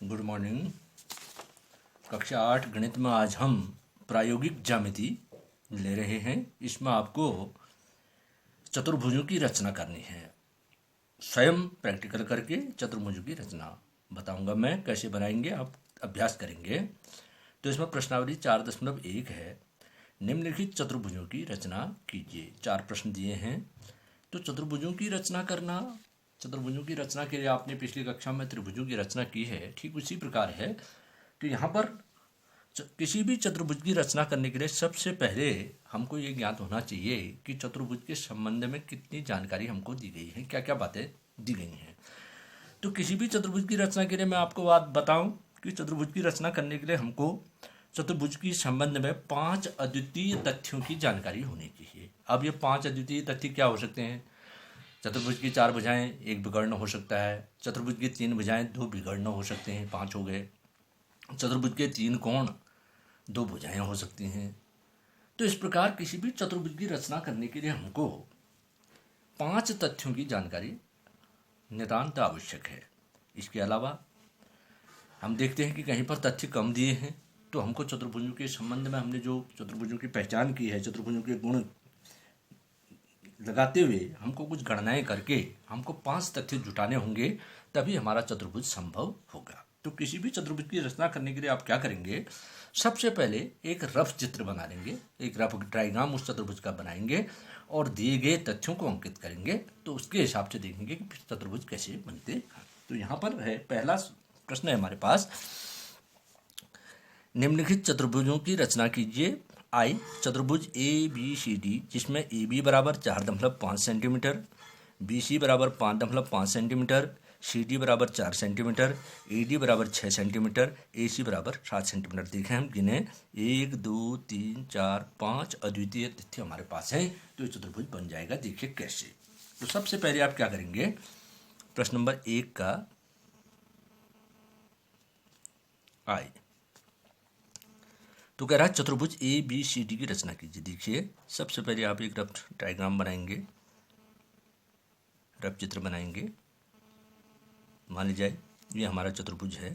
Good morning. कक्षा 8 गणित में आज हम प्रायोगिक ज्यामिति ले रहे हैं। इसमें आपको चतुर्भुजों की रचना करनी है। स्वयं प्रैक्टिकल करके चतुर्भुजों की रचना बताऊंगा मैं, कैसे बनाएंगे आप अभ्यास करेंगे। तो इसमें प्रश्नावली 4.1 है। निम्नलिखित चतुर्भुजों की रचना कीजिए। 4 प्रश्न दिए हैं। तो चतुर्भुजों की रचना करना, चतुर्भुजों की रचना के लिए आपने पिछली कक्षा में त्रिभुजों की रचना की है, ठीक उसी प्रकार है। तो यहाँ पर किसी भी चतुर्भुज की रचना करने के लिए सबसे पहले हमको ये ज्ञात होना चाहिए कि चतुर्भुज के संबंध में कितनी जानकारी हमको दी गई है, क्या क्या बातें दी गई हैं। तो किसी भी चतुर्भुज की रचना के लिए मैं आपको बात बताऊं कि चतुर्भुज की रचना करने के लिए हमको चतुर्भुज के संबंध में 5 अद्वितीय तथ्यों की जानकारी होनी चाहिए। अब ये 5 अद्वितीय तथ्य क्या हो सकते हैं? चतुर्भुज की 4 भुजाएं, 1 विकर्ण हो सकता है। चतुर्भुज की 3 भुजाएं, 2 विकर्ण हो सकते हैं, 5 हो गए। चतुर्भुज के 3 कोण, 2 भुजाएं हो सकती हैं। तो इस प्रकार किसी भी चतुर्भुज की रचना करने के लिए हमको 5 तथ्यों की जानकारी नितांत आवश्यक है। इसके अलावा हम देखते हैं कि कहीं पर तथ्य कम दिए हैं, तो हमको चतुर्भुजों के संबंध में हमने जो चतुर्भुजों की पहचान की है, चतुर्भुजों के गुण लगाते हुए हमको कुछ गणनाएं करके हमको 5 तथ्य जुटाने होंगे, तभी हमारा चतुर्भुज संभव होगा। तो किसी भी चतुर्भुज की रचना करने के लिए आप क्या करेंगे? सबसे पहले एक रफ चित्र बना लेंगे, एक रफ डायग्राम उस चतुर्भुज का बनाएंगे और दिए गए तथ्यों को अंकित करेंगे। तो उसके हिसाब से देखेंगे कि चतुर्भुज कैसे बनते हैं। तो यहाँ पर है पहला प्रश्न है हमारे पास, निम्नलिखित चतुर्भुजों की रचना कीजिए। आई चतुर्भुज ए बी सी डी, जिसमें ए बी बराबर 4.5 सेंटीमीटर, बी सी बराबर 5.5 सेंटीमीटर, सी डी बराबर 4 सेंटीमीटर, ए डी बराबर 6 सेंटीमीटर, ए सी बराबर 7 सेंटीमीटर। देखें हम गिने 1 2 3 4 5 अद्वितीय तथ्य हमारे पास हैं। तो ये चतुर्भुज बन जाएगा। देखिए कैसे। तो सबसे पहले आप क्या करेंगे? प्रश्न नंबर 1 का आई तो कह रहा है चतुर्भुज ए बी सी डी की रचना कीजिए। देखिए सबसे पहले आप एक रफ डायग्राम बनाएंगे, रफ चित्र बनाएंगे। मान लीजिए ये हमारा चतुर्भुज है,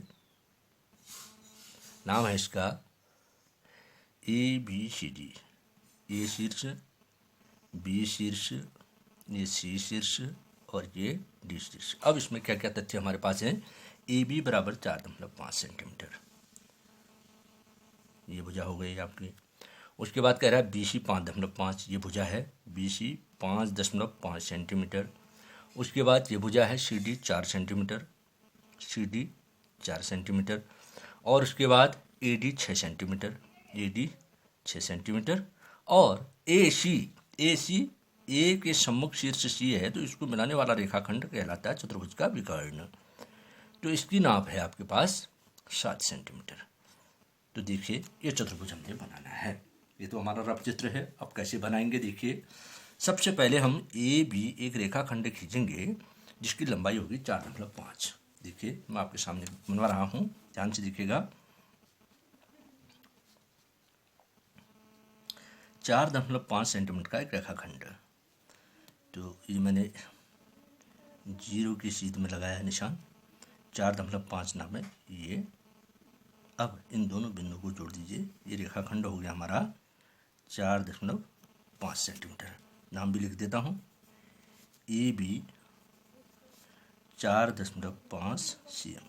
नाम है इसका ए बी सी डी। ए शीर्ष, बी शीर्ष, ये सी शीर्ष और ये डी शीर्ष। अब इसमें क्या क्या तथ्य हमारे पास हैं? ए बी बराबर 4.5 सेंटीमीटर, ये भुजा हो गई आपकी। उसके बाद कह रहा है बी सी 5.5, ये भुजा है बी सी 5.5 सेंटीमीटर। उसके बाद ये भुजा है C D 4 centimetre, C D 4 centimetre. और उसके बाद A D 6 centimetre, A D 6 centimetre. और ए सी ए के सम्मुख शीर्ष सी है, तो इसको मिलाने वाला रेखाखंड कहलाता है चतुर्भुज का विकर्ण। तो इसकी नाप है आपके पास 7 सेंटीमीटर। तो देखिए ये चतुर्भुज हमने बनाना है। ये तो हमारा रफ चित्र है। अब कैसे बनाएंगे? देखिए सबसे पहले हम ए बी एक रेखाखंड खींचेंगे जिसकी लंबाई होगी 4.5। देखिए मैं आपके सामने बनवा रहा हूँ, ध्यान से देखिएगा। 4.5 सेंटीमीटर का एक रेखाखंड। तो ये मैंने 0 की सीध में लगाया निशान, 4.5 नाम है ये। अब इन दोनों बिंदुओं को जोड़ दीजिए। ये रेखाखंड हो गया हमारा 4.5 सेंटीमीटर। नाम भी लिख देता हूँ, ए बी 4.5 cm।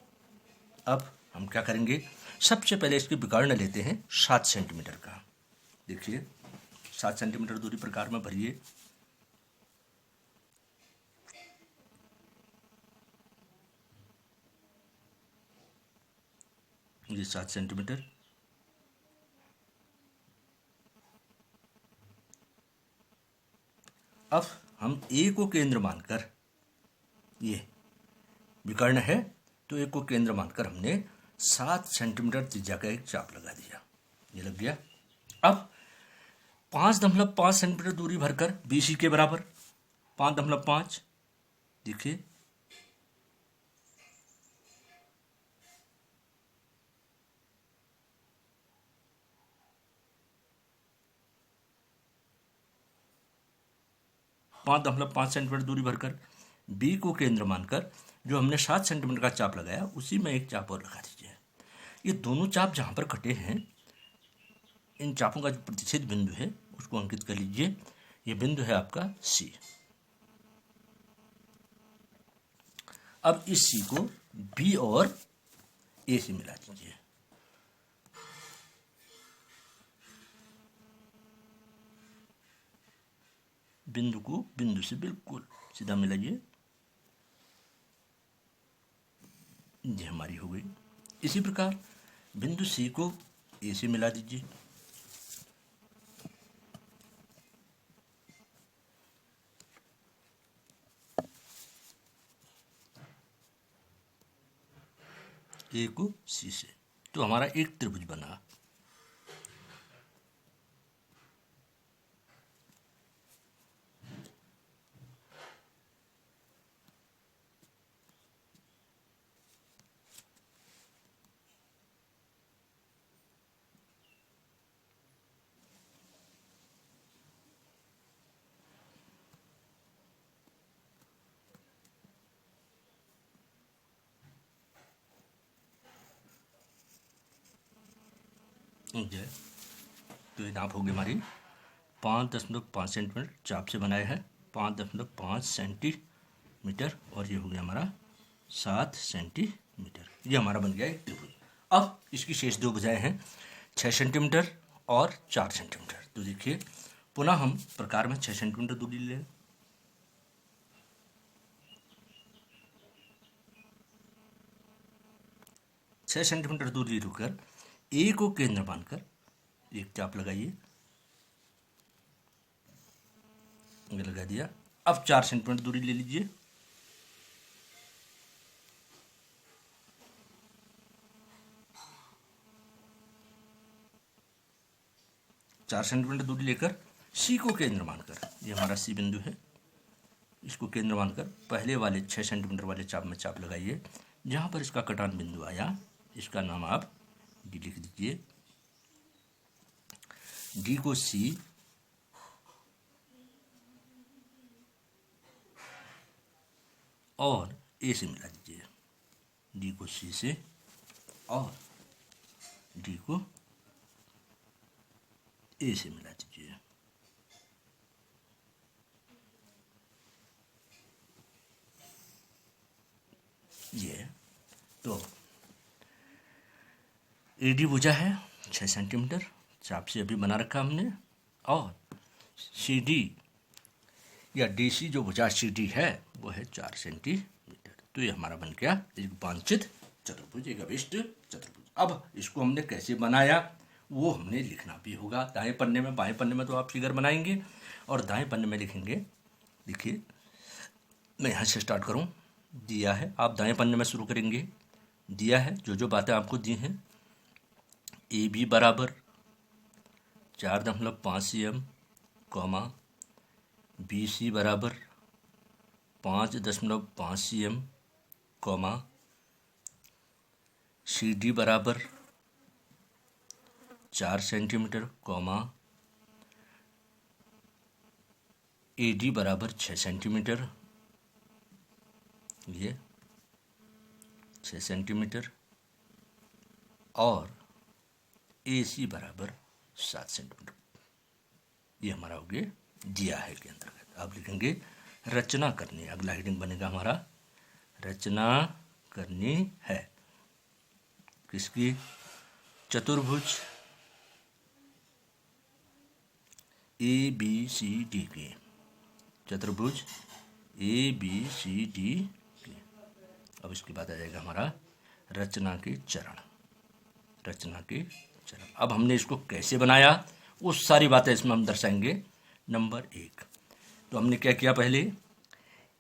अब हम क्या करेंगे? सबसे पहले इसके विकर्ण लेते हैं 7 सेंटीमीटर का। देखिए 7 सेंटीमीटर दूरी प्रकार में भरिए। ये 7 सेंटीमीटर। अब हम ए को केंद्र मानकर, ये विकर्ण है तो ए को केंद्र मानकर हमने 7 सेंटीमीटर त्रिज्या का एक चाप लगा दिया। ये लग गया। अब 5.5 सेंटीमीटर दूरी भरकर बी सी के बराबर 5.5। देखिए पाँच सेंटीमीटर दूरी भरकर बी को केंद्र मानकर जो हमने 7 सेंटीमीटर का चाप लगाया उसी में एक चाप और लगा दीजिए। ये दोनों चाप जहाँ पर कटे हैं, इन चापों का जो प्रतिच्छेद बिंदु है उसको अंकित कर लीजिए। ये बिंदु है आपका सी। अब इस सी को बी और ए से मिला दीजिए। बिंदु को बिंदु से बिल्कुल सीधा मिलाइए। ये हमारी हो गई। इसी प्रकार बिंदु सी को ए से मिला दीजिए। ए को सी से, तो हमारा एक त्रिभुज बना। जय, तो ये नाप होगी हमारी 5.5 सेंटीमीटर चाप से बनाया है, 5.5 सेंटीमीटर, और ये हो गया हमारा 7 सेंटीमीटर। ये हमारा बन गया एक त्रिभुज। अब इसकी शेष दो भुजाएं हैं 6 सेंटीमीटर और 4 सेंटीमीटर। तो देखिए पुनः हम प्रकार में 6 सेंटीमीटर दूरी लें। छः सेंटीमीटर दूरी रुककर ए को केंद्र मानकर एक चाप लगाइए। ये लगा दिया। अब 4 सेंटीमीटर दूरी ले लीजिए। चार सेंटीमीटर दूरी लेकर सी को केंद्र मानकर, ये हमारा सी बिंदु है, इसको केंद्र मानकर पहले वाले 6 सेंटीमीटर वाले चाप में चाप लगाइए। जहाँ पर इसका कटान बिंदु आया इसका नाम आप डी लिख दीजिए। डी को सी और ए से मिला दीजिए। डी को सी से और डी को ए से मिला दीजिए। ये तो एडी भुजा है 6 सेंटीमीटर, चाप से अभी बना रखा हमने, और सी डी या डी सी जो भुजा सी डी है वो है 4 सेंटीमीटर। तो ये हमारा बन गया एक वांछित चतुर्भुज, एक अभिष्ट चतुर्भुज। अब इसको हमने कैसे बनाया वो हमने लिखना भी होगा। दाएं पन्ने में, बाएं पन्ने में तो आप फिगर बनाएंगे और दाएं पन्ने में लिखेंगे। देखिए मैं यहाँ से स्टार्ट करूँ, दिया है, आप दाएं पन्ने में शुरू करेंगे। दिया है जो जो बातें आपको दी हैं, ए बी बराबर 4.5 cm, कॉमा बी सी बराबर 5.5 cm, कॉमा सी डी बराबर 4 सेंटीमीटर, कॉमा ए डी बराबर 6 सेंटीमीटर, ये 6 सेंटीमीटर, और ए सी बराबर 7 सेंटीमीटर। ये हमारा हो गया दिया है के अंतर्गत। आप लिखेंगे रचना करनी है। अगला हेडिंग बनेगा हमारा रचना करनी है किसकी? चतुर्भुज ए बी सी डी की, चतुर्भुज ए बी सी डी की। अब इसके बाद आ जाएगा हमारा रचना के चरण, रचना के चरण। अब हमने इसको कैसे बनाया वो सारी बातें इसमें हम दर्शाएंगे। नंबर 1, तो हमने क्या किया, पहले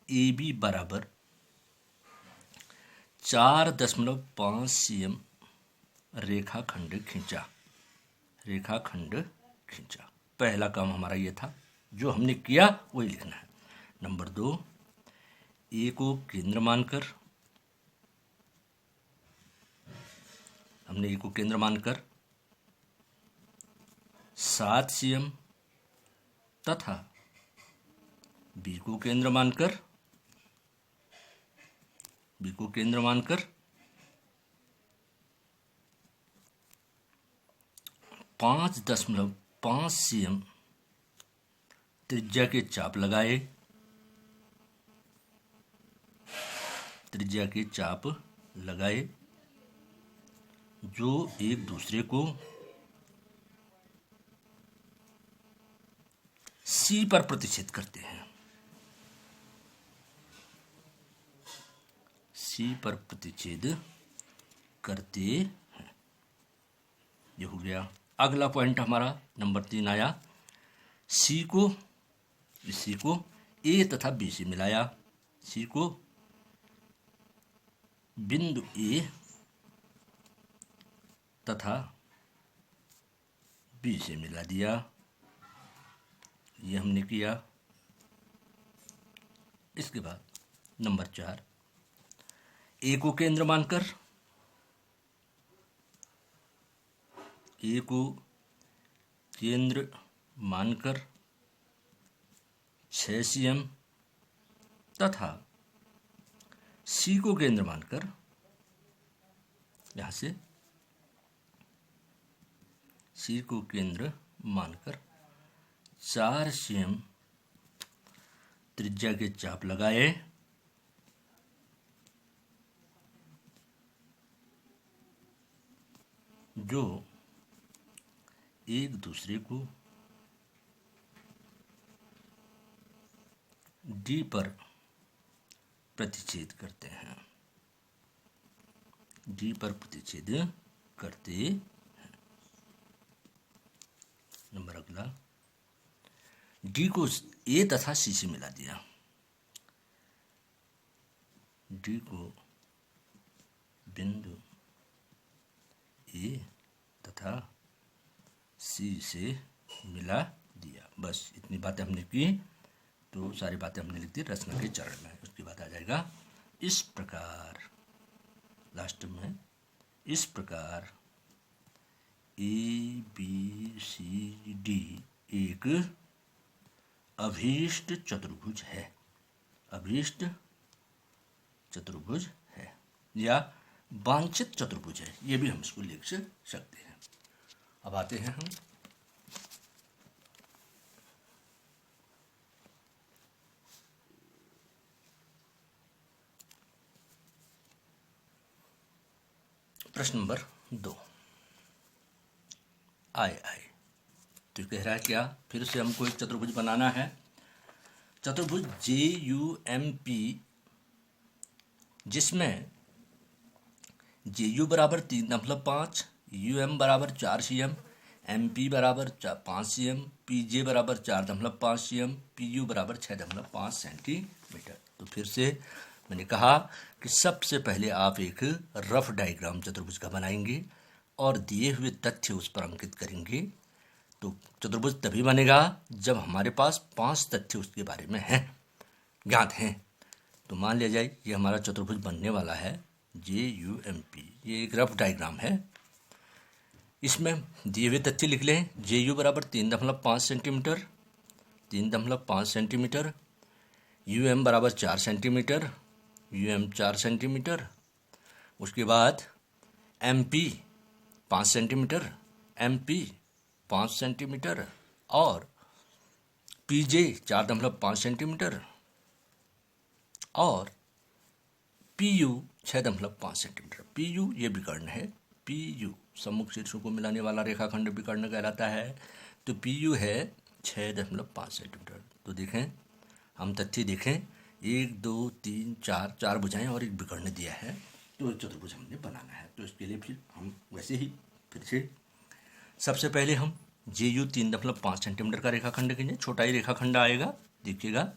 ए बी बराबर 4.5 cm रेखाखंड खींचा, रेखाखंड खींचा। पहला काम हमारा ये था, जो हमने किया वही लिखना है। नंबर 2, ए को केंद्र मानकर, हमने ए को केंद्र मानकर 7 cm तथा बी को केंद्र मानकर बी को केंद्र मानकर 5.5 cm त्रिज्या के चाप लगाए, त्रिज्या के चाप लगाए जो एक दूसरे को सी पर प्रतिच्छेद करते हैं, सी पर प्रतिच्छेद करते हैं। ये हो गया। अगला पॉइंट हमारा नंबर 3 आया, सी को ए तथा बी से मिलाया, सी को बिंदु ए तथा बी से मिला दिया। ये हमने किया। इसके बाद नंबर 4, ए को केंद्र मानकर, ए को केंद्र मानकर 6 cm तथा सी को केंद्र मानकर, यहां से सी को केंद्र मानकर 4 cm त्रिज्या के चाप लगाए जो एक दूसरे को डी पर प्रतिच्छेद करते हैं, डी पर प्रतिच्छेद करते हैं। नंबर अगला, डी को ए तथा सी से मिला दिया, डी को बिंदु ए तथा सी से मिला दिया। बस इतनी बातें हमने की, तो सारी बातें हमने लिख दी रचना के चरण में। उसके बाद आ जाएगा इस प्रकार, लास्ट में इस प्रकार ए बी सी डी एक अभीष्ट चतुर्भुज है, अभीष्ट चतुर्भुज है या वांछित चतुर्भुज है, ये भी हम इसको लिख सकते हैं। अब आते हैं हम प्रश्न नंबर 2। आए तो कह रहा है क्या, फिर से हमको एक चतुर्भुज बनाना है। चतुर्भुज JUMP जिसमें JU बराबर 3.5, UM बराबर 4 cm, MP बराबर 5 cm, PJ बराबर 4.5 cm, PU बराबर 6.5 सेंटीमीटर। तो फिर से मैंने कहा कि सबसे पहले आप एक रफ डायग्राम चतुर्भुज का बनाएंगे और दिए हुए तथ्य उस पर अंकित करेंगे। तो चतुर्भुज तभी बनेगा जब हमारे पास 5 तथ्य उसके बारे में हैं, ज्ञात हैं। तो मान लिया जाए ये हमारा चतुर्भुज बनने वाला है JUMP, ये एक रफ डायग्राम है। इसमें दिए हुए तथ्य लिख लें। JU बराबर 3.5 सेंटीमीटर, 3.5 सेंटीमीटर, UM बराबर 4 सेंटीमीटर, UM 4 सेंटीमीटर। उसके बाद MP 5 सेंटीमीटर, MP 5 सेंटीमीटर और PJ 4.5 सेंटीमीटर और PU 6.5 सेंटीमीटर। PU ये विकर्ण है, PU सम्मुख शीर्षों को मिलाने वाला रेखाखंड विकर्ण कहलाता है। तो PU है 6.5 सेंटीमीटर। तो देखें, हम तथ्य देखें, 1 2 3 4 भुजाएं और एक विकर्ण दिया है। तो चतुर्भुज हमने बनाना है। तो इसके लिए फिर हम वैसे ही फिर से सबसे पहले हम JU 3.5 सेंटीमीटर का रेखाखंड खींचे, छोटा ही रेखाखंड आएगा, देखिएगा।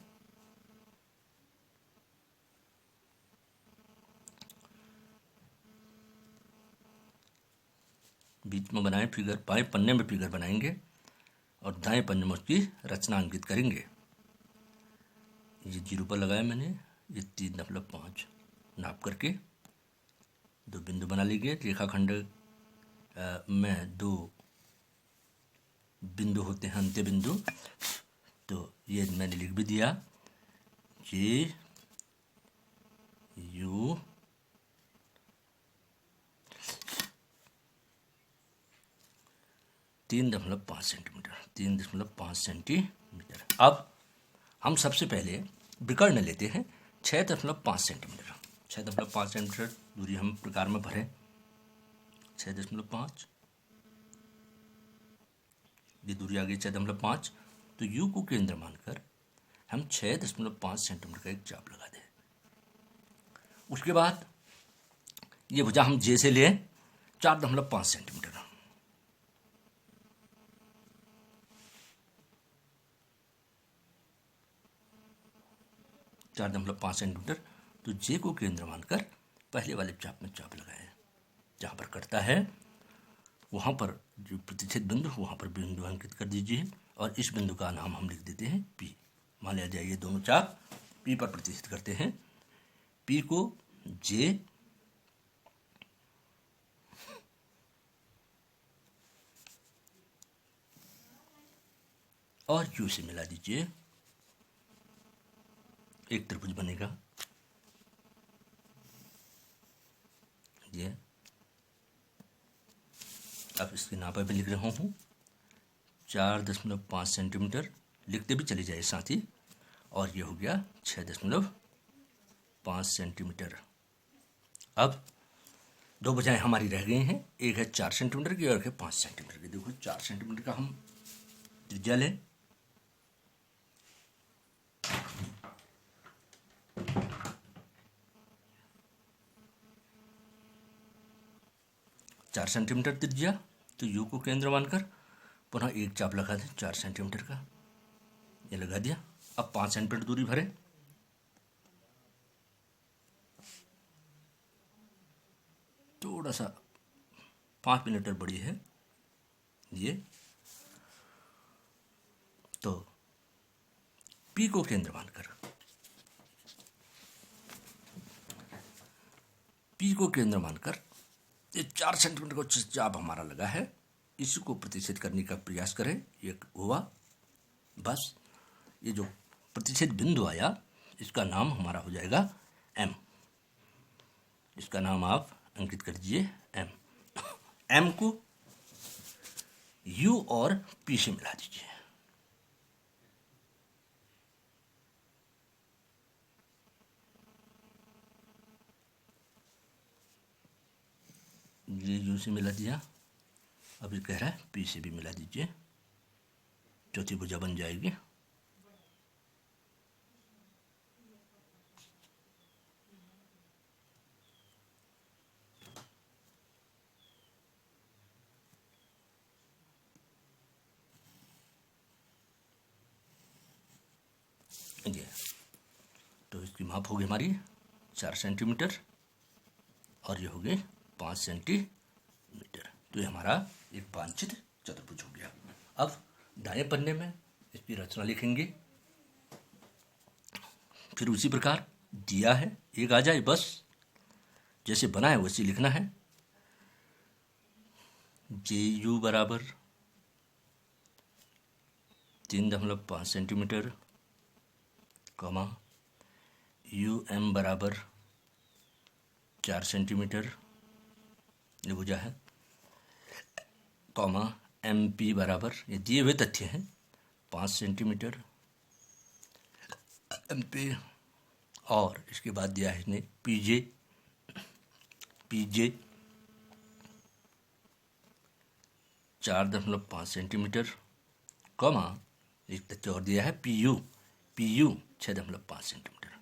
बीच में बनाए फिगर, बाएं पन्ने में फिगर बनाएंगे और दाएं पन्ने में उसकी रचना अंकित करेंगे। ये 0 पर लगाया मैंने, ये 3.5 नाप करके 2 बिंदु बना लीजिए। रेखाखंड में 2 बिंदु होते हैं, अंत्य बिंदु। तो ये मैंने लिख भी दिया, JU 3.5 सेंटीमीटर, 3.5 सेंटीमीटर। अब हम सबसे पहले विकर्ण लेते हैं 6.5 सेंटीमीटर। 6.5 सेंटीमीटर दूरी हम प्रकार में भरें, 6.5, ये दूरी आ गई 6.5। तो यू को केंद्र मानकर हम 6.5 सेंटीमीटर का एक चाप लगा दें। उसके बाद ये भुजा हम जे से लें 4.5 सेंटीमीटर, 4.5 सेंटीमीटर। तो जे को केंद्र मानकर पहले वाले चाप में चाप लगाएं। जहाँ पर कटता है वहाँ पर जो प्रतिच्छेद बिंदु, वहाँ पर बिंदु अंकित कर दीजिए और इस बिंदु का नाम हम लिख देते हैं पी। मान लिया जाए ये दोनों चाप पी पर प्रतिच्छेद करते हैं। पी को जे और यू से मिला दीजिए, एक त्रिभुज बनेगा। ये अब इसके नापा भी लिख रहा हूँ 4.5 सेंटीमीटर, लिखते भी चले जाए साथ ही। और ये हो गया 6.5 सेंटीमीटर। अब दो भुजाएं हमारी रह गई हैं, एक है 4 सेंटीमीटर की और एक है 5 सेंटीमीटर की। देखो 4 सेंटीमीटर का हम त्रिज्या लें, चार सेंटीमीटर त्रिज्या। तो यू को केंद्र मानकर पुनः एक चाप लगा दें 4 सेंटीमीटर का, ये लगा दिया। अब 5 सेंटीमीटर दूरी भरें, थोड़ा सा 5 मिलीमीटर बड़ी है ये। तो पी को केंद्र मानकर, पी को केंद्र मानकर ये 4 सेंटीमीटर का चाप हमारा लगा है, इसी को प्रतिच्छेद करने का प्रयास करें। ये हुआ, बस ये जो प्रतिच्छेद बिंदु आया इसका नाम हमारा हो जाएगा एम। इसका नाम आप अंकित कर दीजिए एम। एम को यू और पी से मिला दीजिए। ये यू से मिला दिया, अभी कह रहा है पी से भी मिला दीजिए, चौथी भुजा बन जाएगी। ये तो इसकी माप होगी हमारी 4 सेंटीमीटर और ये हो गए 5 सेंटीमीटर। तो ये हमारा एक वांछित चतुर्भुज हो गया। अब दाएं पन्ने में इसकी रचना लिखेंगे, फिर उसी प्रकार दिया है एक आ जाए, बस जैसे बना है वैसे लिखना है। जे यू बराबर 3.5 सेंटीमीटर, कॉमा यू एम बराबर 4 सेंटीमीटर, ये भुजा है, कॉमा एम पी बराबर, ये दिए हुए तथ्य हैं, 5 सेंटीमीटर एम पी। और इसके बाद दिया है इसने पी जे, पी जे 4.5 सेंटीमीटर, कॉमा एक तथ्य और दिया है P U, P U 6.5 centimetre,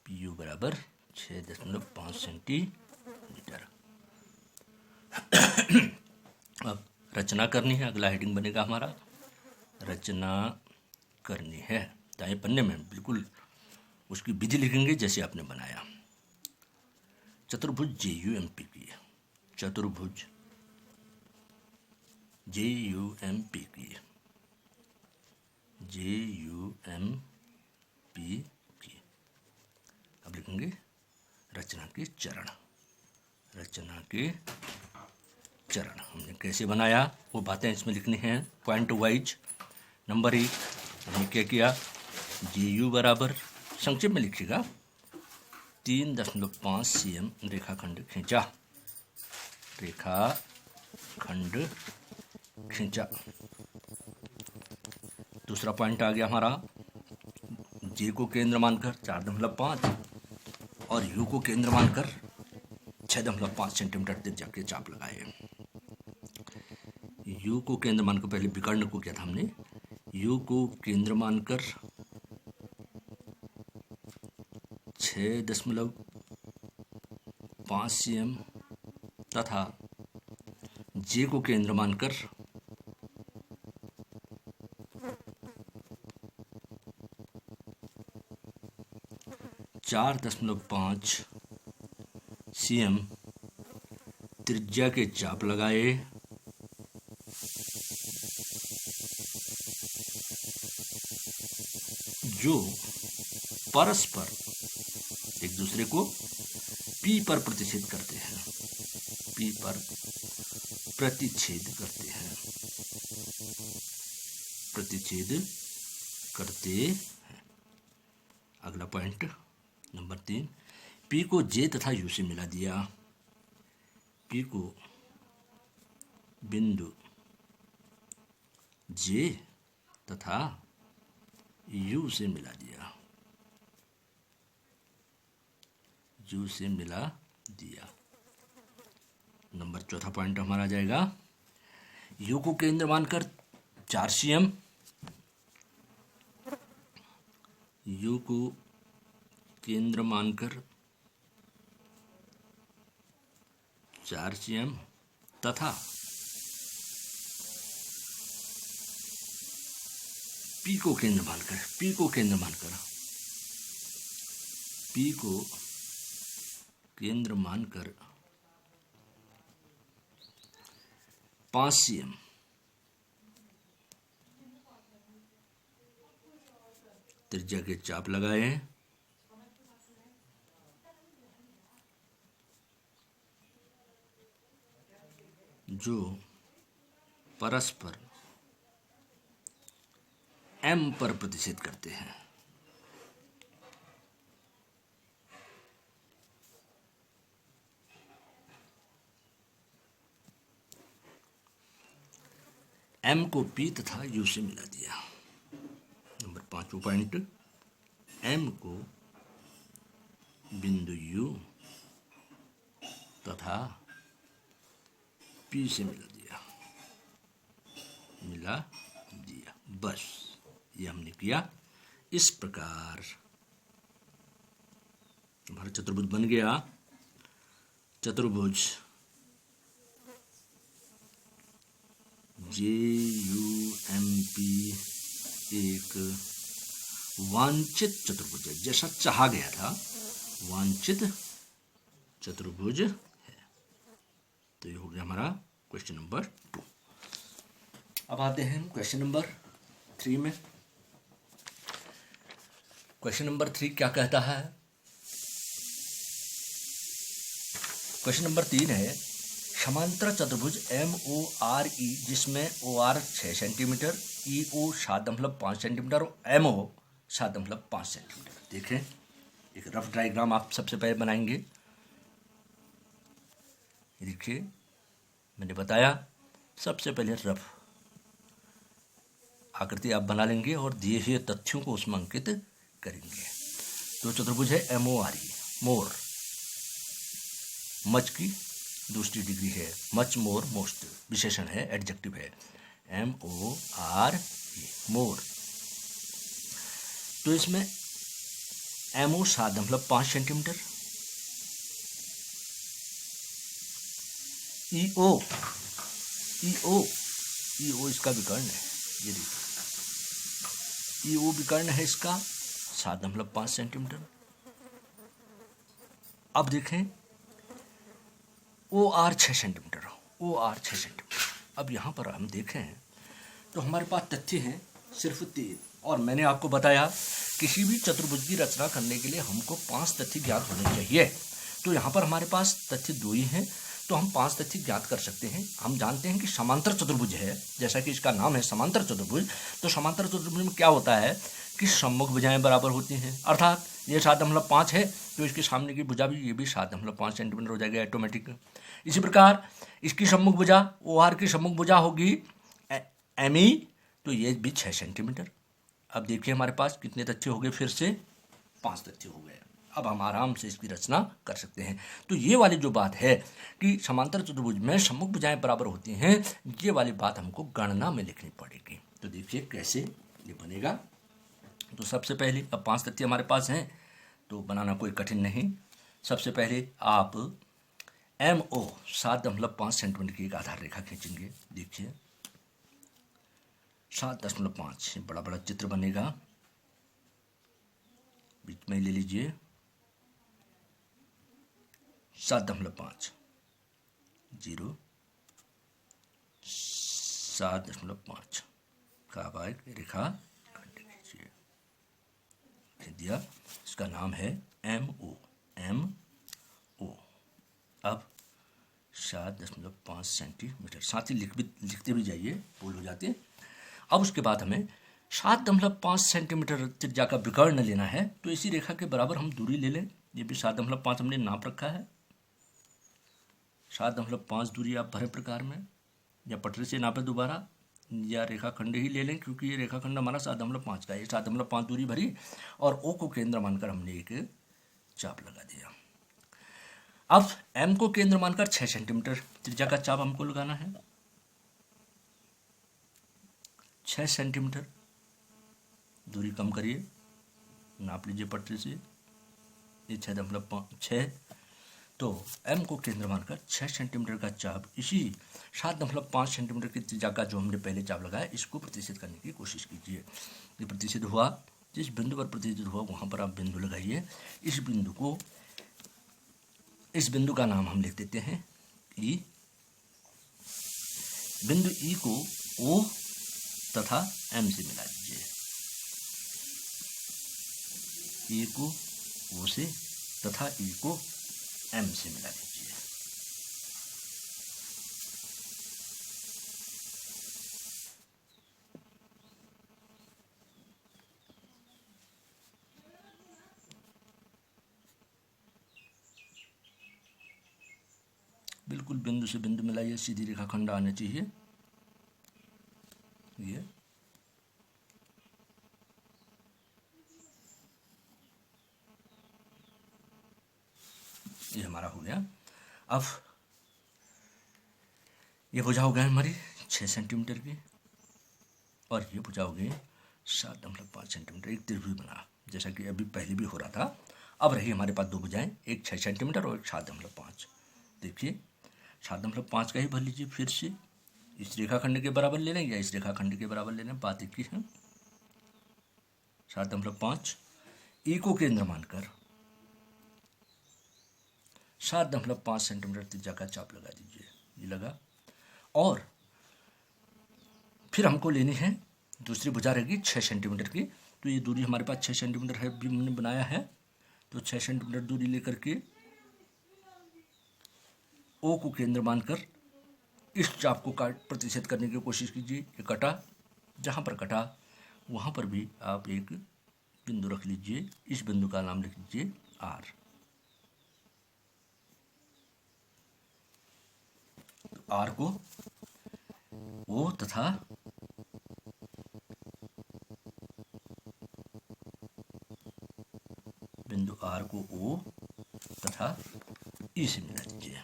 P U बराबर 6.5 सेंटीमीटर। अब रचना करनी है, अगला हेडिंग बनेगा हमारा रचना करनी है। दाएं पन्ने में बिल्कुल उसकी विधि लिखेंगे जैसे आपने बनाया। चतुर्भुज जे यू एम पी की, चतुर्भुज जे यू एम पी की, जे यू एम पी की। अब लिखेंगे रचना के चरण, रचना के चरण हमने कैसे बनाया वो बातें इसमें लिखनी हैं पॉइंट वाइज। नंबर 1 हमने क्या किया, जे यू बराबर, संक्षेप में लिखिएगा, 3.5 cm रेखाखंड खींचा, रेखाखंड खींचा। दूसरा पॉइंट आ गया हमारा, जे को केंद्र मानकर 4.5 और यू को केंद्र मानकर 6.5 सेंटीमीटर त्रिज्या के चाप लगाए। यू को केंद्र मानकर, पहले विकर्ण को किया था हमने, यू को केंद्र मानकर 6.5 cm तथा जे को केंद्र मानकर 4.5 cm त्रिज्या के चाप लगाए। जो परस्पर एक दूसरे को P पर प्रतिच्छेद करते हैं, P पर प्रतिच्छेद करते हैं, प्रतिच्छेद करते हैं। अगला पॉइंट नंबर 3, P को J तथा U से मिला दिया। P को बिंदु J तथा U से मिला दिया, U से मिला दिया। नंबर 4 पॉइंट हमारा आ जाएगा, U को केंद्र मानकर 4 cm, U को केंद्र मानकर 4 cm तथा P को केंद्र मानकर, P को केंद्र मानकर, P को केंद्र मानकर 5 cm त्रिज्या के चाप लगाए। जो परस्पर M पर प्रतिच्छेद करते हैं। M को P तथा U से मिला दिया। नंबर 5 पॉइंट, M को बिंदु U तथा P से मिला दिया, बस ये हमने किया। इस प्रकार हमारा चतुर्भुज बन गया। चतुर्भुज JUMP एक वांछित चतुर्भुज है, जैसा चाहा गया था वांछित चतुर्भुज है। तो ये हो गया हमारा क्वेश्चन नंबर 2। अब आते हैं क्वेश्चन नंबर 3 में। क्वेश्चन नंबर 3 क्या कहता है? क्वेश्चन नंबर 3 है, समांतर चतुर्भुज MORE जिसमें OR 6 सेंटीमीटर, EO 7.5 सेंटीमीटर और MO 7.5 सेंटीमीटर। देखें, एक रफ डायग्राम आप सबसे पहले बनाएंगे। देखिए, मैंने बताया सबसे पहले रफ आकृति आप बना लेंगे और दिए हुए तथ्यों को उसमें अंकित करेंगे। तो चतुर्भुज है MORE, मोर, मच की दूसरी डिग्री है, मच मोर मोस्ट विशेषण है, एडजेक्टिव है, MORE मोर। तो इसमें MO 7.5 सेंटीमीटर, EO इसका विकर्ण है, ये देखिए EO विकर्ण है इसका 7.5 सेंटीमीटर। अब देखें OR 6 सेंटीमीटर, OR 6 सेंटीमीटर। अब यहाँ पर हम देखें तो हमारे पास तथ्य हैं सिर्फ 3, और मैंने आपको बताया किसी भी चतुर्भुज की रचना करने के लिए हमको 5 तथ्य ज्ञात होने चाहिए। तो यहाँ पर हमारे पास तथ्य 2 ही हैं, तो हम 5 तथ्य ज्ञात कर सकते हैं। हम जानते हैं कि समांतर चतुर्भुज है, जैसा कि इसका नाम है समांतर चतुर्भुज। तो समांतर चतुर्भुज में क्या होता है कि सम्मुख भुजाएं बराबर होती हैं, अर्थात ये 7.5 है तो इसके सामने की भुजा भी, ये भी 7.5 सेंटीमीटर हो जाएगा ऑटोमेटिक। इसी प्रकार इसकी सम्मुख भुजा OR की सम्मुख भुजा होगी ME तो ये भी 6 सेंटीमीटर। अब देखिए हमारे पास कितने तथ्य हो गए, फिर से 5 तथ्य हो गए। अब हम आराम से इसकी रचना कर सकते हैं। तो ये वाली जो बात है कि समांतर चतुर्भुज में सम्मुख भुजाएं बराबर होती हैं, ये वाली बात हमको गणना में लिखनी पड़ेगी। तो देखिए कैसे ये बनेगा। तो सबसे पहले अब 5 तथ्य हमारे पास हैं, तो बनाना कोई कठिन नहीं। सबसे पहले आप MO 7.5 सेंटीमीटर की एक आधार रेखा खींचेंगे। देखिए 7.5 बड़ा बड़ा चित्र बनेगा, बीच में ले लीजिए 7.5 0 7.5 का आप एक रेखा खंड कीजिए, खींच दिया। इसका नाम है MO। अब 7.5 सेंटीमीटर, साथ ही लिखते भी जाइए, भूल हो जाते। अब उसके बाद हमें 7.5 सेंटीमीटर त्रिज्या का विकर्ण लेना है, तो इसी रेखा के बराबर हम दूरी ले लें। ये भी 7.5 हमने नाप रखा है। 7.5 दूरी आप भरे प्रकार में या पटरी से नापे दोबारा, या रेखाखंड ही ले लें, क्योंकि ये रेखाखंड हमारा 7.5 का है। 7.5 दूरी भरी और O को केंद्र मानकर हमने एक चाप लगा दिया। अब M को केंद्र मानकर 6 सेंटीमीटर त्रिज्या का चाप हमको लगाना है। 6 सेंटीमीटर दूरी कम करिए, नाप लीजिए पटरी से, ये 6.5। तो M को केंद्र मानकर 6 सेंटीमीटर का चाप इसी 7.5 सेंटीमीटर की त्रिज्या का जो हमने पहले चाप लगाया, इसको प्रतिष्ठित करने की कोशिश कीजिए। ये प्रतिष्ठित हुआ, जिस बिंदु पर प्रतिष्ठित हुआ वहाँ पर आप बिंदु लगाइए। इस बिंदु का नाम हम लिख देते हैं E। बिंदु E को O तथा M से मिला दीजिए। E को O से तथा E को M से मिला दीजिए। बिल्कुल बिंदु से बिंदु मिलाइए, सीधी रेखाखंड आना चाहिए। ये हमारा हो गया। अब ये भुजा हो गई हमारी 6 सेंटीमीटर की, और ये भुजा हो गई 7.5 सेंटीमीटर। एक त्रिभुज बना, जैसा कि अभी पहले भी हो रहा था। अब रही हमारे पास 2 भुजाएं, एक 6 सेंटीमीटर और एक 7.5। देखिए 7.5 का ही भर लीजिए। फिर से इस रेखाखंड के बराबर ले लें या इस रेखाखंड के बराबर ले लें, बात एक ही है। 7.5 E को केंद्र मानकर 7.5 सेंटीमीटर त्रिज्या का चाप लगा दीजिए। ये लगा, और फिर हमको लेनी है दूसरी भुजा रहेगी 6 सेंटीमीटर की। तो ये दूरी हमारे पास 6 सेंटीमीटर है, भी हमने बनाया है। तो 6 सेंटीमीटर दूरी लेकर के O को केंद्र मानकर इस चाप को प्रतिच्छेद करने की कोशिश कीजिए। ये कटा, जहाँ पर कटा वहाँ पर भी आप एक बिंदु रख लीजिए। इस बिंदु का नाम लिख लीजिए R। R को O तथा बिंदु R को O तथा E से मिला दीजिए।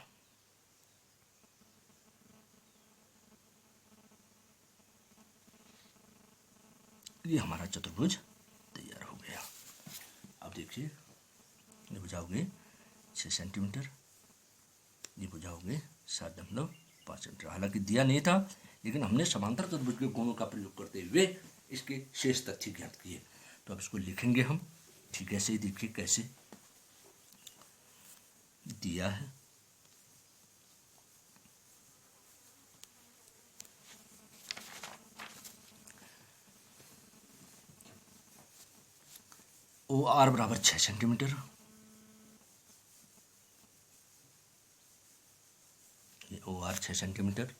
ये हमारा चतुर्भुज तैयार हो गया। अब देखिए ये भुजा हो गई 6 सेंटीमीटर, ये भुजा हो गई 7.5 सेंटीमीटर। हालांकि दिया नहीं था, लेकिन हमने समांतर चतुर्भुज के गुणों का प्रयोग करते हुए इसके शेष तथ्य ज्ञात किए। तो अब इसको लिखेंगे हम, ठीक है। से देखिए कैसे दिया है। OR बराबर 6 सेंटीमीटर, ये OR 6 सेंटीमीटर।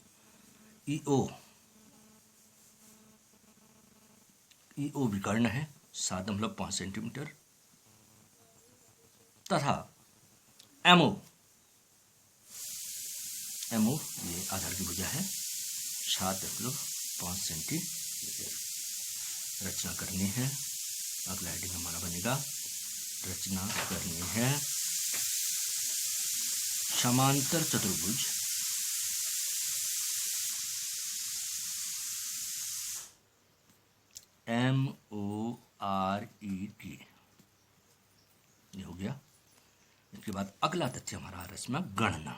EO विकर्ण है 7.5 सेंटीमीटर, तथा MO ये आधार की भुजा है 7.5 5 सेंटीमीटर रचना करनी है। अगला हेडिंग हमारा बनेगा रचना करनी है समांतर चतुर्भुज MORET। ये हो गया। इसके बाद अगला तथ्य हमारा रचना गणना।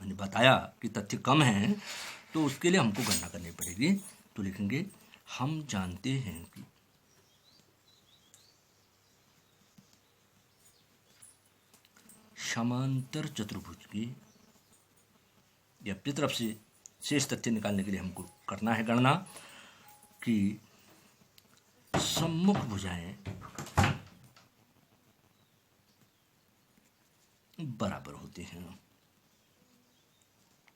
मैंने बताया कि तथ्य कम है तो उसके लिए हमको गणना करनी पड़ेगी। तो लिखेंगे हम जानते हैं कि समांतर चतुर्भुज की या अपनी तरफ से शेष तथ्य निकालने के लिए हमको करना है गणना कि सम्मुख भुजाएं बराबर होते हैं।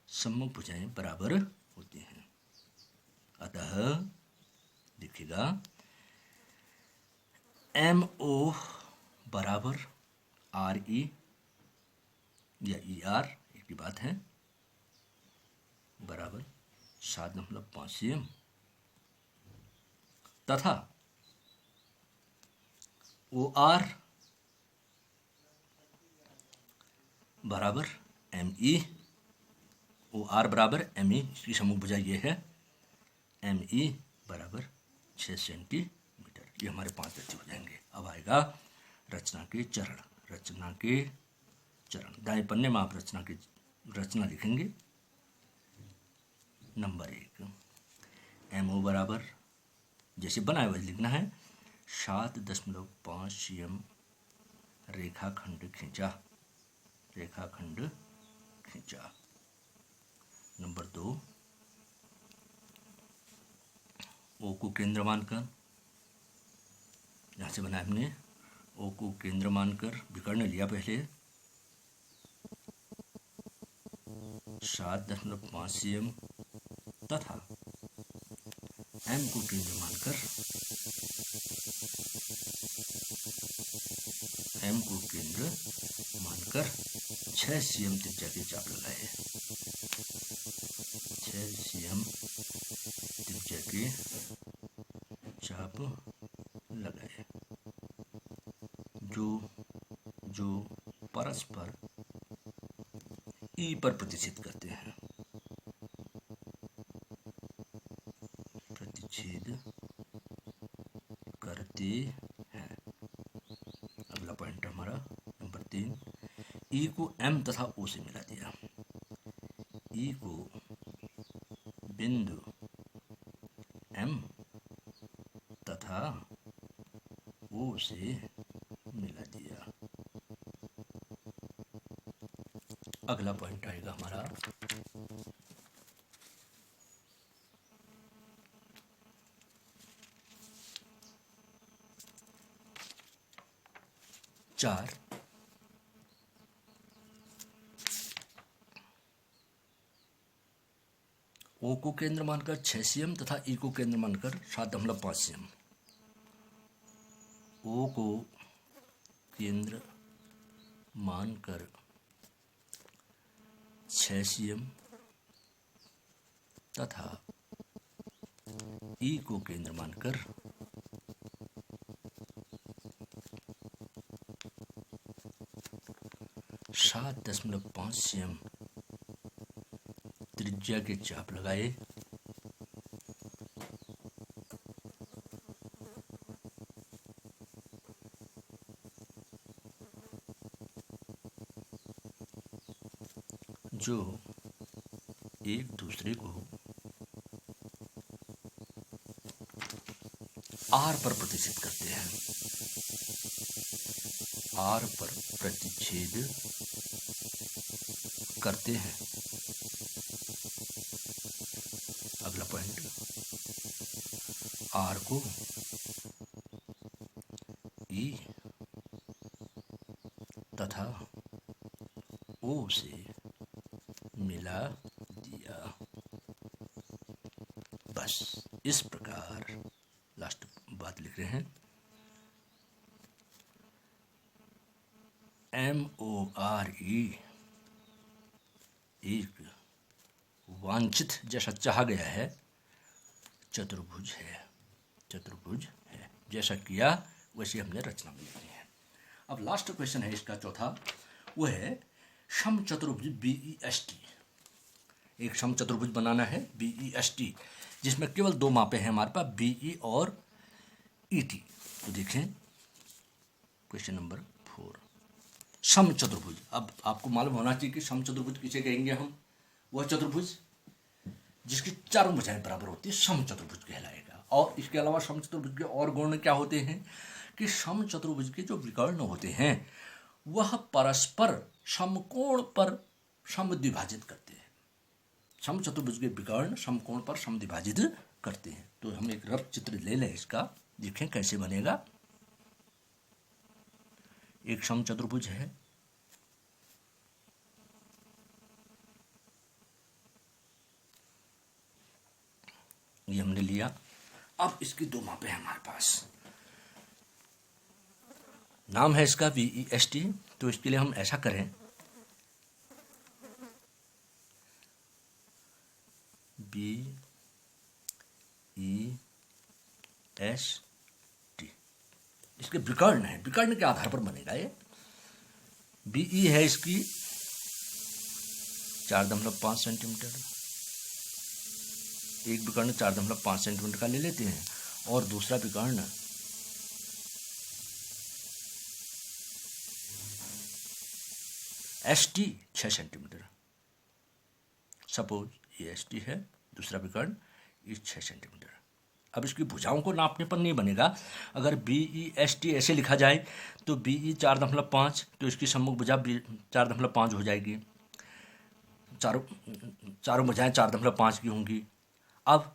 सम्मुख भुजाएं बराबर होती हैं। अतः देखिएगा MO बराबर RE या ER एक ही बात है बराबर 7.5 cm तथा OR बराबर ME। OR बराबर ME, इसकी सम्मुख भुजा ये है। ME बराबर 6 सेंटीमीटर। ये हमारे 5 तथ्य हो जाएंगे। अब आएगा रचना के चरण। रचना के चरण दाएं पन्ने में आप रचना लिखेंगे। नंबर 1 MO बराबर जैसे बनाए वैसे लिखना है 7.5 cm रेखाखंड खींचा। नंबर 2 O को केंद्र मानकर, यहाँ से बनाया हमने O को केंद्र मानकर विकर्ण लिया पहले 7.5 cm तथा M को केंद्र मानकर 6 cm त्रिज्या के चाप लगाए। 6 cm त्रिज्या के चाप लगाए जो परस्पर E पर प्रतिच्छेद करते हैं। अगला पॉइंट हमारा नंबर 3 E को M तथा O से मिला दिया। E को बिंदु M तथा O से मिला दिया। अगला पॉइंट आएगा हमारा चार O को केंद्र मानकर 6 cm तथा E को केंद्र मानकर 7.5 cm। O को केंद्र मानकर 6 cm तथा E को केंद्र मानकर 7.5 cm त्रिज्या के चाप लगाए। जो एक दूसरे को R पर प्रतिच्छेद करते हैं। R पर प्रतिच्छेद करते हैं। अगला पॉइंट R को E तथा O से मिला दिया। बस इस प्रकार लास्ट बात लिख रहे हैं MORE एक वांछित जैसा चाहा गया है चतुर्भुज है, चतुर्भुज है। जैसा किया वैसे हमने रचना में लिखनी है। अब लास्ट क्वेश्चन है इसका चौथा, वो है समचतुर्भुज BEST। एक समचतुर्भुज बनाना है BEST, जिसमें केवल दो मापे हैं हमारे पास, BE और ET। तो देखें क्वेश्चन नंबर 4, समचतुर्भुज। अब आपको मालूम होना चाहिए कि समचतुर्भुज किसे कहेंगे हम। वह चतुर्भुज जिसकी चारों भुजाएं बराबर होती है समचतुर्भुज कहलाएगा। और इसके अलावा समचतुर्भुज के और गुण क्या होते हैं कि समचतुर्भुज के जो विकर्ण होते हैं वह परस्पर समकोण पर समद्विभाजित करते हैं। समचतुर्भुज के विकर्ण समकोण पर समद्विभाजित करते हैं। तो हम एक रफ चित्र ले लें इसका, देखें कैसे बनेगा। एक समचतुर्भुज है, ये हमने लिया। अब इसकी दो मापे हैं हमारे पास, नाम है इसका BEST। तो इसके लिए हम ऐसा करें, BEST इसके विकर्ण है, विकर्ण के आधार पर बनेगा ये। BE है इसकी 4.5 सेंटीमीटर, एक विकर्ण 4.5 सेंटीमीटर का ले लेते हैं, और दूसरा विकर्ण ST 6 सेंटीमीटर। सपोज ये ST है, दूसरा विकर्ण ये 6 सेंटीमीटर। अब इसकी भुजाओं को नापने पर नहीं बनेगा। अगर BEST ऐसे लिखा जाए तो BE 4.5, तो इसकी सम्मुख भुजा 4.5 हो जाएगी, चारों भुजाएं 4.5 की होंगी। अब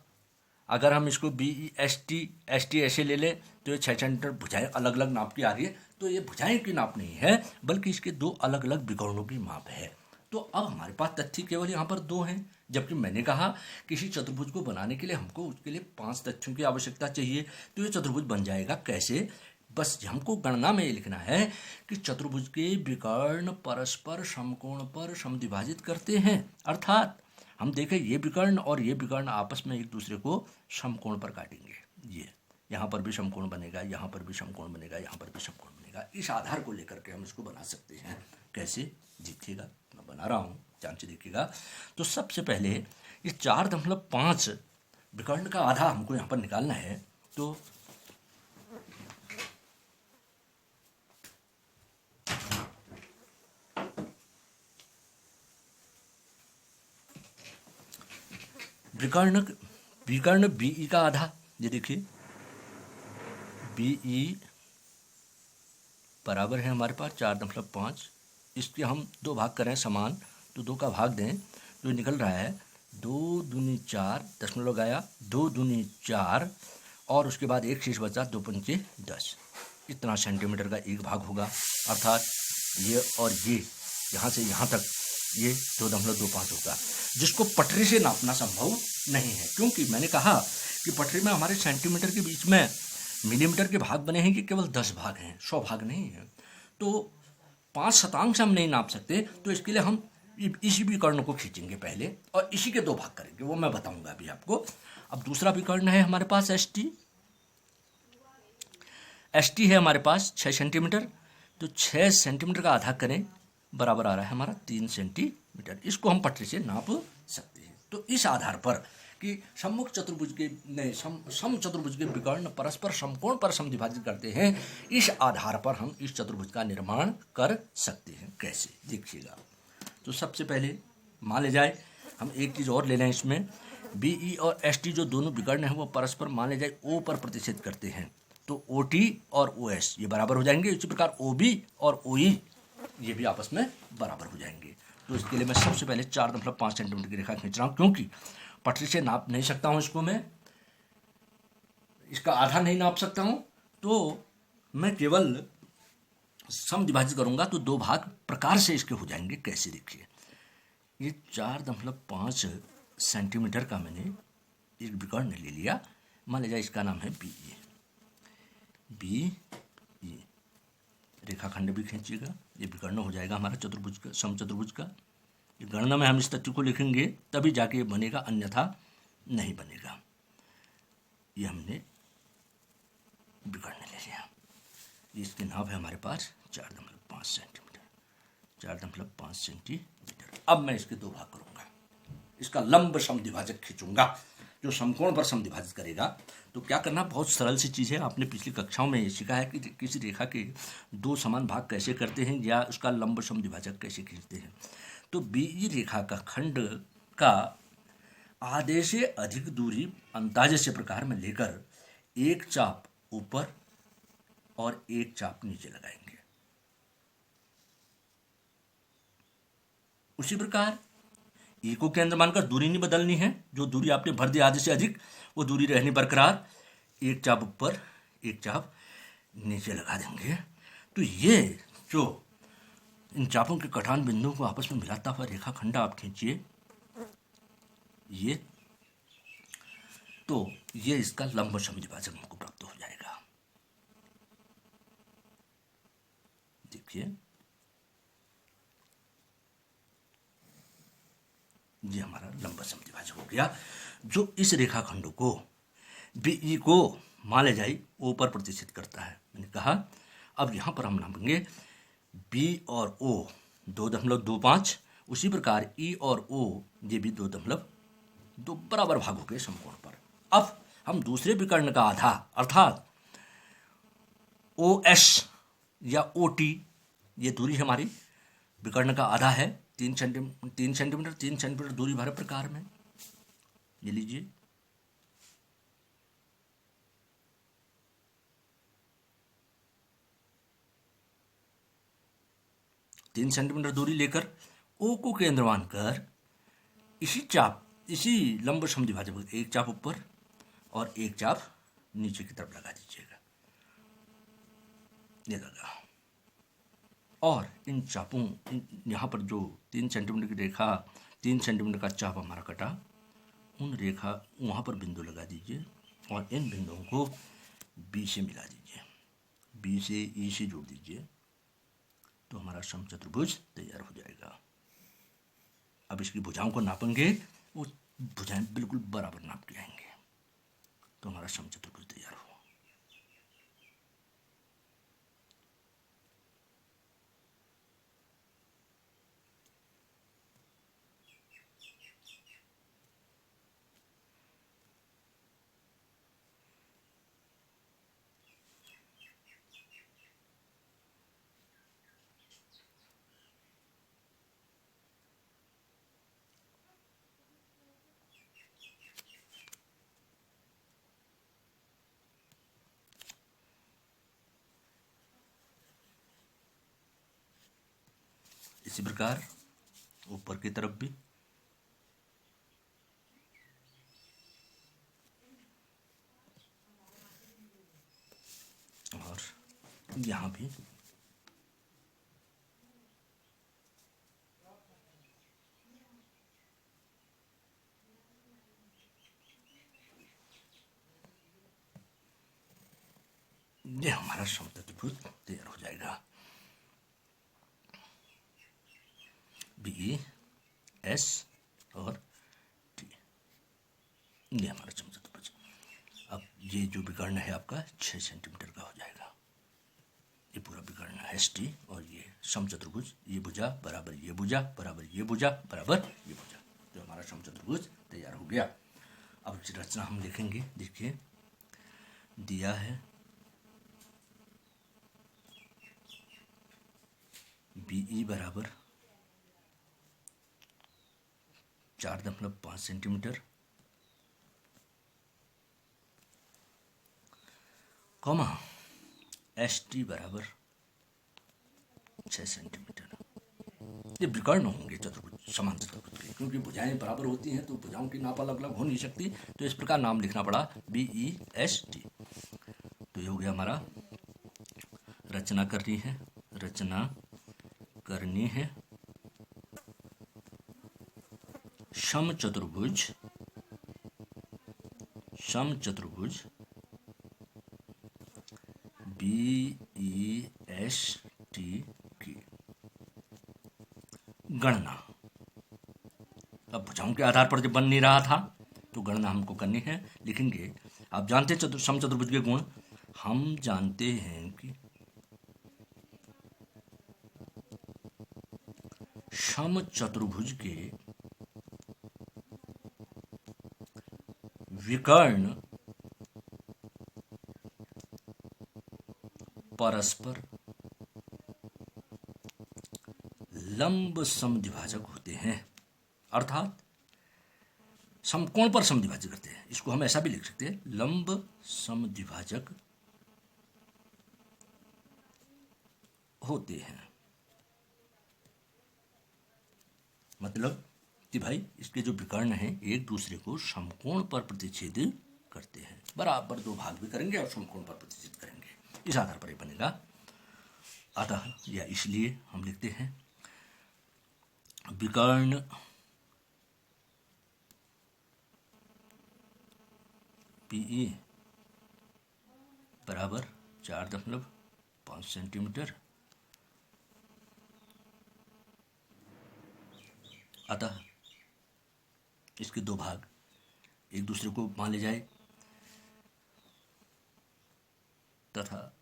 अगर हम इसको BEST ऐसे ले लें तो ये 6 सेंटीमीटर भुजाएं अलग अलग नाप की आ रही है। तो ये भुजाएं की नाप नहीं है, बल्कि इसके दो अलग अलग विकर्णों की माप है। तो अब हमारे पास तथ्य केवल यहाँ पर दो हैं, जबकि मैंने कहा किसी चतुर्भुज को बनाने के लिए हमको उसके लिए 5 तथ्यों की आवश्यकता चाहिए। तो ये चतुर्भुज बन जाएगा कैसे, बस हमको गणना में ये लिखना है कि चतुर्भुज के विकर्ण परस्पर समकोण पर समद्विभाजित करते हैं। अर्थात हम देखें ये विकर्ण और ये विकर्ण आपस में एक दूसरे को समकोण पर काटेंगे। ये यहाँ पर भी समकोण बनेगा, यहाँ पर भी समकोण बनेगा, यहाँ पर भी समकोण बनेगा। इस आधार को लेकर के हम इसको बना सकते हैं। कैसे, देखिएगा मैं बना रहा हूँ, ध्यान से देखिएगा। तो सबसे पहले ये 4.5 विकर्ण का आधा हमको यहाँ पर निकालना है। तो विकर्ण BE का आधा, ये देखिए BE बराबर है हमारे पास 4.5। इसके हम दो भाग करें समान, तो 2 का भाग दें तो निकल रहा है 2 दूनी 4, दशमलव गया 2 दूनी 4, और उसके बाद एक शेष बचा 2 पंचे 10। इतना सेंटीमीटर का एक भाग होगा। अर्थात ये और ये यहाँ से यहाँ तक ये 2.25 होगा, जिसको पटरी से नापना संभव नहीं है, क्योंकि मैंने कहा कि पटरी में हमारे सेंटीमीटर के बीच में मिलीमीटर के भाग बने हैं कि केवल 10 भाग हैं, 100 भाग नहीं है। तो 5 शतांश हम नहीं नाप सकते। तो इसके लिए हम इसी विकर्ण को खींचेंगे पहले और इसी के 2 भाग करेंगे, वो मैं बताऊंगा अभी आपको। अब दूसरा विकर्ण है हमारे पास ST है हमारे पास 6 सेंटीमीटर। तो 6 सेंटीमीटर का आधा करें, बराबर आ रहा है हमारा 3 सेंटीमीटर। इसको हम पटरी से नाप सकते हैं। तो इस आधार पर कि सम्मुख चतुर्भुज के समचतुर्भुज के विकर्ण परस्पर समकोण पर समद्विभाजित करते हैं, इस आधार पर हम इस चतुर्भुज का निर्माण कर सकते हैं। कैसे, देखिएगा। तो सबसे पहले मान ले जाए, हम एक चीज़ और ले लें इसमें, BE और ST जो दोनों विकर्ण हैं वो परस्पर मान ले जाए O पर प्रतिच्छेद करते हैं। तो OT और OS ये बराबर हो जाएंगे। इसी प्रकार OB और OE ये भी आपस में बराबर हो जाएंगे। तो इसके लिए मैं सबसे पहले 4.5 सेंटीमीटर की रेखा खींच रहा हूँ, क्योंकि पटरी से नाप नहीं सकता हूँ इसको, मैं इसका आधा नहीं नाप सकता हूँ। तो मैं केवल समद्विभाजित करूँगा तो 2 भाग प्रकार से इसके हो जाएंगे। कैसे, देखिए, ये 4.5 सेंटीमीटर का मैंने एक विकर्ण ले लिया, मान लीजिए इसका नाम है BE। रेखाखंड भी खींचिएगा, ये विकर्ण हो जाएगा हमारा चतुर्भुज का, समचतुर्भुज का। गणना में हम इस तथ्य को लिखेंगे तभी जाके ये बनेगा, अन्यथा नहीं बनेगा। ये हमने बिगड़ने ले लिया। इसकी नाप है हमारे पास 4.5 सेंटीमीटर, 4.5 सेंटीमीटर। अब मैं इसके दो भाग करूंगा, इसका लंब समद्विभाजक खींचूंगा जो समकोण पर समद्विभाजित करेगा। तो क्या करना, बहुत सरल सी चीज़ है। आपने पिछली कक्षाओं में सीखा है कि किसी रेखा के दो समान भाग कैसे करते हैं या उसका लंब समद्विभाजक कैसे खींचते हैं। तो बीई रेखा का खंड का आधे से अधिक दूरी अंताजस्य प्रकार में लेकर एक चाप ऊपर और एक चाप नीचे लगाएंगे। उसी प्रकार ई को केंद्र मानकर दूरी नहीं बदलनी है, जो दूरी आपने भर दी आधे से अधिक वो दूरी रहनी बरकरार, एक चाप ऊपर एक चाप नीचे लगा देंगे। तो ये जो इन चापों के कटान बिंदुओं को आपस में मिलाता हुआ रेखाखंड आप खींचिए, ये तो ये इसका लंब समद्विभाजक हमको प्राप्त हो जाएगा। देखिए ये हमारा लंब समद्विभाजक हो गया, जो इस रेखाखंड को बीई को मान ले जाए ओ पर प्रतिष्ठित करता है। मैंने कहा अब यहां पर हम नापेंगे बी और ओ 2.25, उसी प्रकार ई और ओ ये भी 2.2 बराबर भाग हो गए समकोण पर। अब हम दूसरे विकर्ण का आधा अर्थात ओ एस या ओ टी, ये दूरी हमारी विकर्ण का आधा है, 3 सेंटीमीटर दूरी भरे प्रकार में। ये लीजिए, तीन सेंटीमीटर दूरी लेकर ओ को केंद्र मानकर इसी लंब समद्विभाजक एक चाप ऊपर और एक चाप नीचे की तरफ लगा दीजिएगा। ये लगा, और इन चापों यहाँ पर जो 3 सेंटीमीटर की रेखा, 3 सेंटीमीटर का चाप हमारा कटा, उन रेखा वहाँ पर बिंदु लगा दीजिए और इन बिंदुओं को बी से मिला दीजिए, बी से ई से जोड़ दीजिए, तो हमारा समचतुर्भुज तैयार हो जाएगा। अब इसकी भुजाओं को नापेंगे, वो भुजाएं बिल्कुल बराबर नाप के आएंगे, तो हमारा समचतुर्भुज तैयार हो। इसी प्रकार ऊपर की तरफ भी और यहाँ भी ये हमारा समचतुर्भुज तैयार हो जाएगा। बी एस और टी, ये हमारा समचतुर्भुज। अब ये जो विकर्ण है आपका 6 सेंटीमीटर का हो जाएगा। ये पूरा विकर्ण है एस टी, और ये समचतुर्भुज, ये भुजा बराबर ये भुजा बराबर ये भुजा बराबर ये भुजा, तो हमारा समचतुर्भुज तैयार हो गया। अब रचना हम लिखेंगे। देखिए दिया है बीई बराबर 4.5 सेंटीमीटर, कॉमा एस टी बराबर 6 सेंटीमीटर। ये विकर्ण होंगे चतुर्भुज, समान चतुर्भुज के, क्योंकि भुजाएं बराबर होती हैं तो भुजाओं की नाप अलग अलग हो नहीं सकती, तो इस प्रकार नाम लिखना पड़ा बी ई एस टी। तो ये हो गया हमारा। रचना करनी है, रचना करनी है समचतुर्भुज, समचतुर्भुज बी ई एस टी की गणना। अब भुजाओं के आधार पर जब बन नहीं रहा था तो गणना हमको करनी है, लिखेंगे आप जानते हैं समचतुर्भुज के गुण, हम जानते हैं कि समचतुर्भुज के विकर्ण परस्पर लंब समद्विभाजक होते हैं, अर्थात समकोण पर समद्विभाजक करते हैं। इसको हम ऐसा भी लिख सकते हैं, लंब समद्विभाजक होते हैं। मतलब कि भाई इसके जो विकर्ण हैं एक दूसरे को समकोण पर प्रतिच्छेद करते हैं, बराबर दो भाग भी करेंगे और समकोण पर प्रतिच्छेद करेंगे, इस आधार पर ये बनेगा। अतः या इसलिए हम लिखते हैं विकर्ण PE बराबर 4.5 सेंटीमीटर। अतः इसके दो भाग एक दूसरे को मान ले जाए, तथा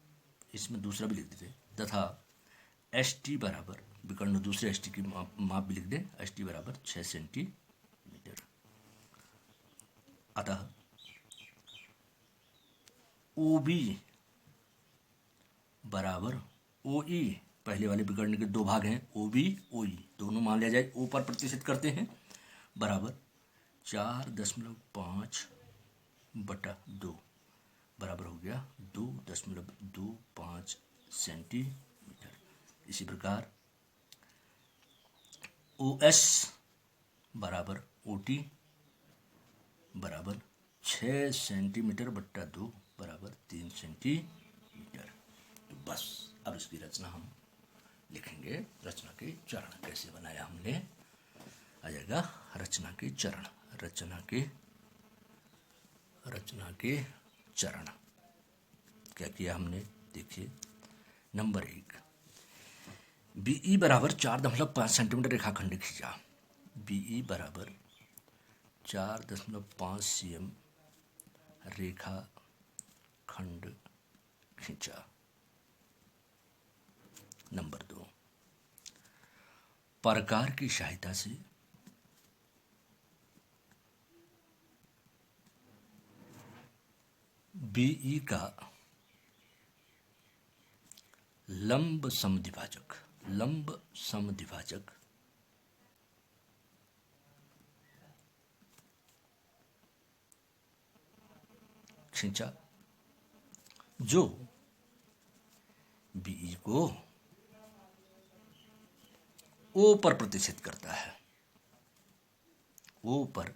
इसमें दूसरा भी लिख देते, तथा ST बराबर विकर्ण दूसरे ST की माप भी लिख दे, ST बराबर 6 सेंटीमीटर। अतः OB बराबर OE, पहले वाले विकर्ण के दो भाग हैं OB OE, दोनों मान लिया जाए, O पर प्रतिशत करते हैं, बराबर 4.5/2 बराबर हो गया 2.25 सेंटीमीटर। इसी प्रकार OS बराबर OT बराबर 6 सेंटीमीटर/2 बराबर 3 सेंटीमीटर। तो बस अब इसकी रचना हम लिखेंगे। रचना के चरण कैसे बनाया हमने, आ जाएगा रचना के चरण। रचना के चरण क्या किया हमने, देखिए। नंबर 1, BE बराबर 4.5 सेंटीमीटर रेखाखंड खींचा। BE बराबर 4.5 cm रेखा खंड खींचा। नंबर 2, प्रकार की सहायता से BE का लंब समद्विभाजक खींचा, जो BE को O पर प्रतिच्छेद करता है। O पर